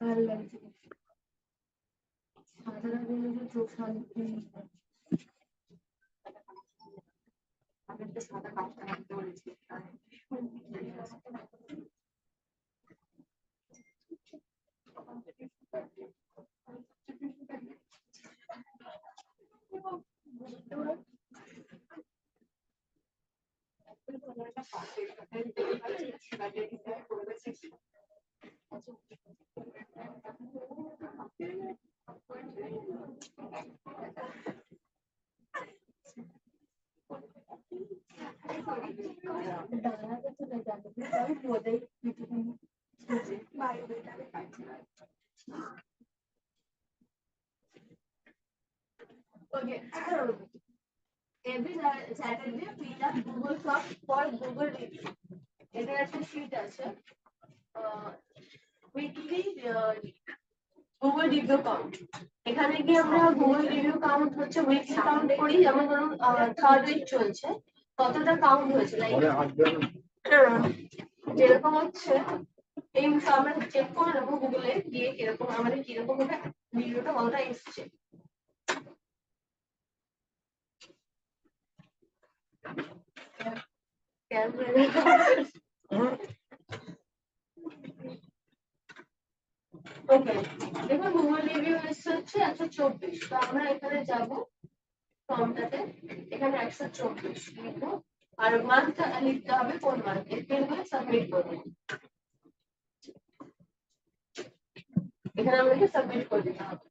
ভালো লাগছে। সাধারণ বলে যে চোখ শান্তি। আমি একটা সাদা কাপড় আনতে বলেছি। Okay. Every Saturday we have Google Form for Google review. এটা একটা sheet আছে weekly Google review count. এখানে কি আমরা Google review count হচ্ছে weekly count করি, যেমন ধরুন থার্ড উইক চলছে কতটা কাউন্ট হয়েছে, লাইক যেরকম হচ্ছে এই আমরা চেক করে নেবো গুগলে গিয়ে কিরকম আমাদের কিরকম ভিডিওটা কতটা এসছে। ওকে, দেখুন গুগল রিভিউ এসছে হচ্ছে 124, তো আমরা এখানে যাব ফর্মটাতে, এখানে 124 লিখবো আর মান্থ লিখতে হবে কোন মান্থ, এপ্রিল হয়ে সাবমিট করবো। এখানে আমাকে সাবমিট করে দিতে হবে।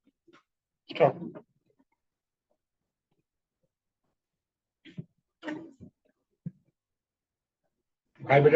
ভাই বেটা